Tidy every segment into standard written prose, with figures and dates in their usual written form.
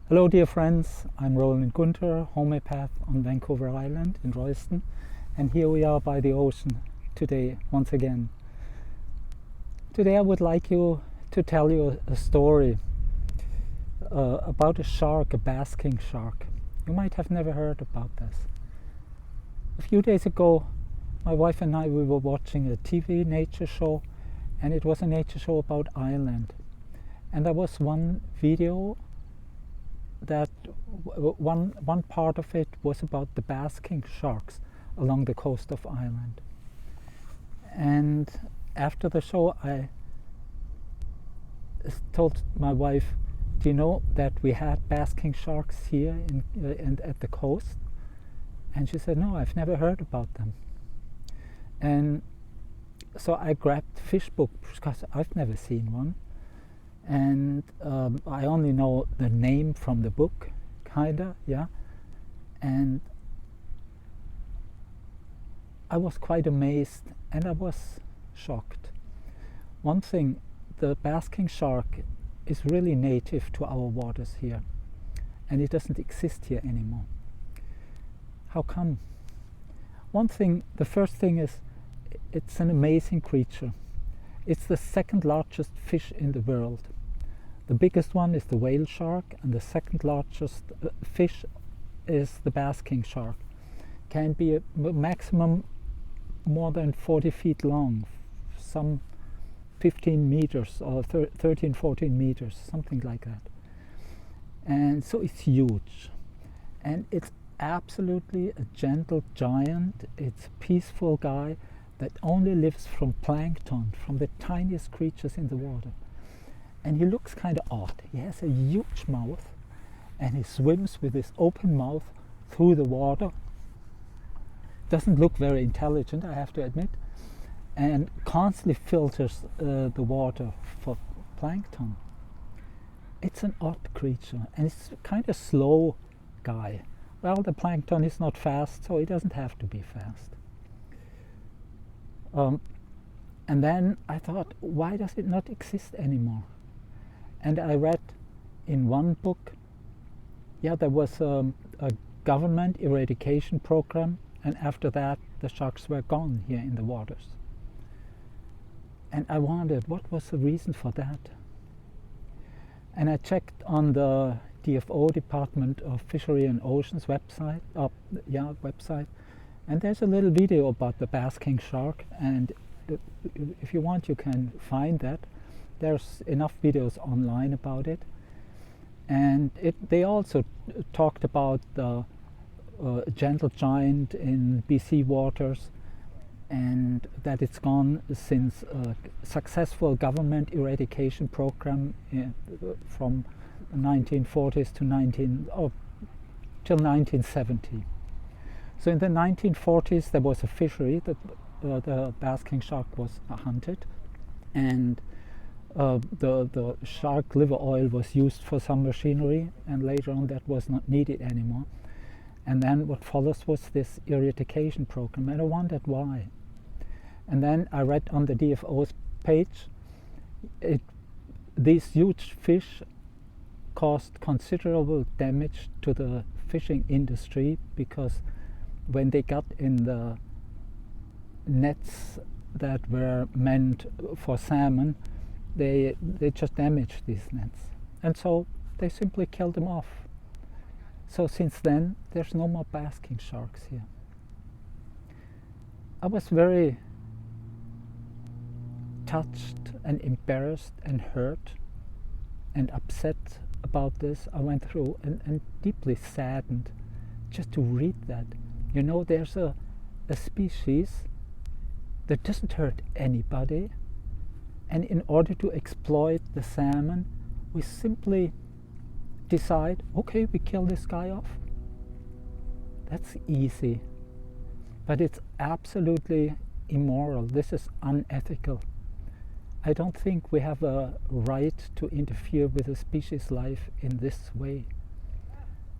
Hello dear friends, I'm Roland Gunther, homeopath on Vancouver Island in Royston, and here we are by the ocean today once again. Today I would like to tell you a story about a shark, a basking shark. You might have never heard about this. A few days ago my wife and I we were watching a TV nature show, and it was a nature show about Ireland, and there was one video that one part of it was about the basking sharks along the coast of Ireland. And after the show I told my wife, do you know that we had basking sharks here and at the coast? And she said, no, I've never heard about them. And so I grabbed fish book because I've never seen one. And I only know the name from the book, kinda, yeah. And I was quite amazed and I was shocked. One thing, the basking shark is really native to our waters here, and it doesn't exist here anymore. How come? One thing, the first thing is, it's an amazing creature. It's the second largest fish in the world. The biggest one is the whale shark, and the second largest fish is the basking shark. Can be a maximum more than 40 feet long, some 15 meters or 13, 14 meters, something like that. And so it's huge. And it's absolutely a gentle giant. It's a peaceful guy that only lives from plankton, from the tiniest creatures in the water. And he looks kind of odd. He has a huge mouth and he swims with his open mouth through the water. Doesn't look very intelligent, I have to admit, and constantly filters the water for plankton. It's an odd creature, and it's kind of slow guy. Well, the plankton is not fast, so it doesn't have to be fast. And then I thought, why does it not exist anymore? And I read in one book, yeah, there was a government eradication program, and after that the sharks were gone here in the waters. And I wondered, what was the reason for that? And I checked on the DFO, Department of Fishery and Oceans website, and there's a little video about the basking shark, and if you want you can find that. There's enough videos online about it, and they also talked about the gentle giant in BC waters, and that it's gone since a successful government eradication program from the 1940s to till 1970. So in the 1940s there was a fishery that the basking shark was hunted, and the shark liver oil was used for some machinery, and later on that was not needed anymore. And then what follows was this eradication program, and I wondered why. And then I read on the DFO's page, these huge fish caused considerable damage to the fishing industry, because when they got in the nets that were meant for salmon, they just damaged these nets, and so they simply killed them off. So since then there's no more basking sharks here. I was very touched and embarrassed and hurt and upset about this. I went through and deeply saddened just to read that. You know, there's a species that doesn't hurt anybody, and in order to exploit the salmon, we simply decide, okay, we kill this guy off. That's easy, but it's absolutely immoral. This is unethical. I don't think we have a right to interfere with a species' life in this way.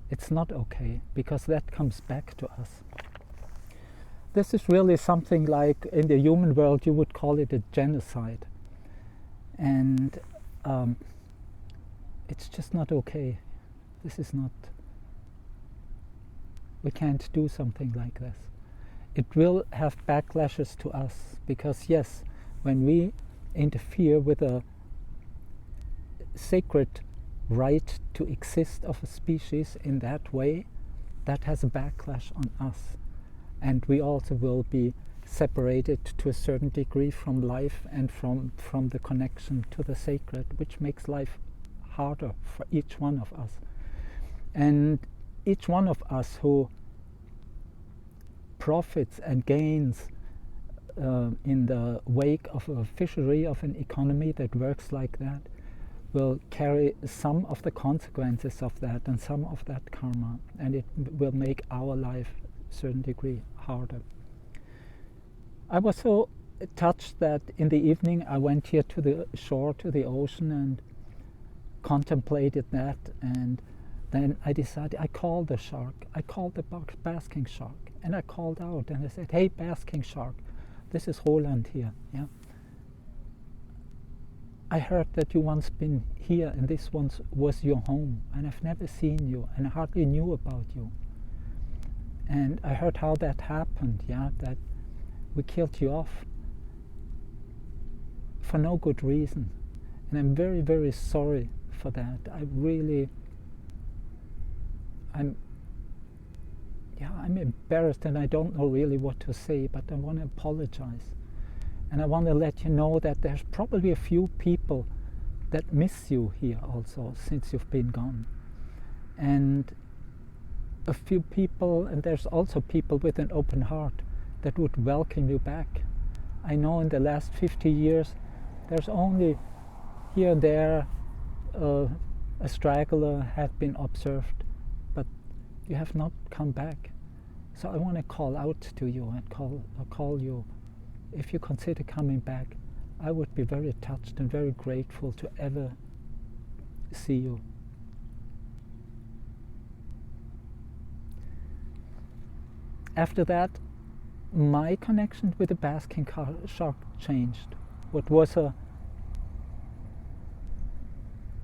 It's not okay, because that comes back to us. This is really something like, in the human world you would call it a genocide. And it's just not okay. This is not, we can't do something like this. It will have backlashes to us, because yes, when we interfere with a sacred right to exist of a species in that way, that has a backlash on us. And we also will be separated to a certain degree from life and from the connection to the sacred, which makes life harder for each one of us. And each one of us who profits and gains in the wake of a fishery, of an economy that works like that, will carry some of the consequences of that and some of that karma, and it will make our life a certain degree harder. I was so touched that in the evening I went here to the shore, to the ocean, and contemplated that, and then I decided, I called the shark, I called the basking shark, and I called out and I said, "Hey, basking shark, this is Roland here, yeah? I heard that you once been here and this once was your home, and I've never seen you and I hardly knew about you. And I heard how that happened, yeah, that we killed you off for no good reason. And I'm very, very sorry for that. I'm embarrassed and I don't know really what to say, but I want to apologize. And I want to let you know that there's probably a few people that miss you here also since you've been gone. And a few people, and there's also people with an open heart that would welcome you back. I know in the last 50 years there's only here and there a straggler had been observed, but you have not come back. So I want to call out to you and call you. If you consider coming back, I would be very touched and very grateful to ever see you. After that, my connection with the basking shark changed. What was a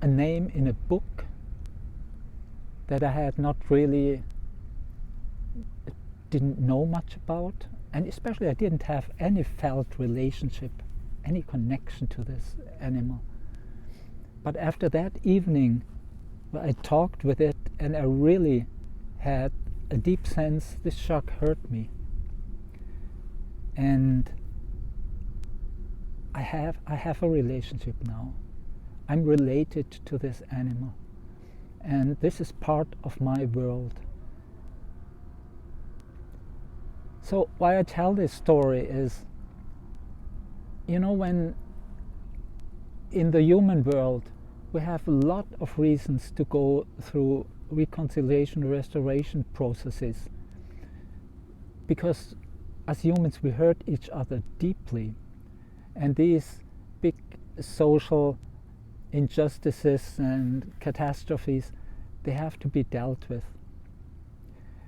name in a book that I had not really, didn't know much about, and especially I didn't have any felt relationship, any connection to this animal. But after that evening, I talked with it and I really had a deep sense this shark hurt me. And I have a relationship now. I'm related to this animal. And this is part of my world. So why I tell this story is, you know, when in the human world we have a lot of reasons to go through reconciliation, restoration processes, because as humans we hurt each other deeply, and these big social injustices and catastrophes, they have to be dealt with.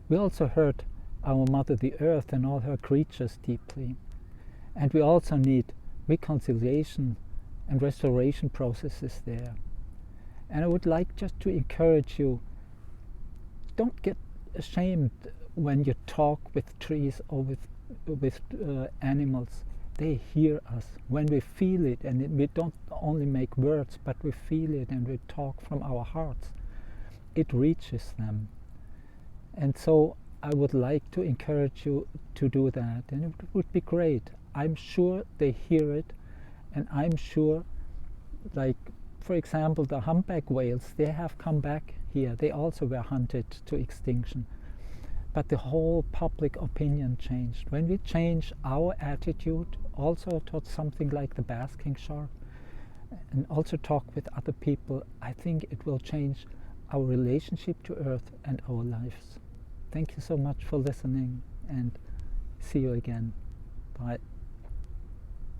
We also hurt our mother the earth and all her creatures deeply, and we also need reconciliation and restoration processes there. And I would like just to encourage you, don't get ashamed when you talk with trees or with animals. They hear us when we feel it, and we don't only make words, but we feel it and we talk from our hearts. It reaches them. And so I would like to encourage you to do that, and it would be great. I'm sure they hear it, and I'm sure, like for example the humpback whales, they have come back here. They also were hunted to extinction. But the whole public opinion changed. When we change our attitude also towards something like the basking shark, and also talk with other people, I think it will change our relationship to Earth and our lives. Thank you so much for listening, and see you again. Bye.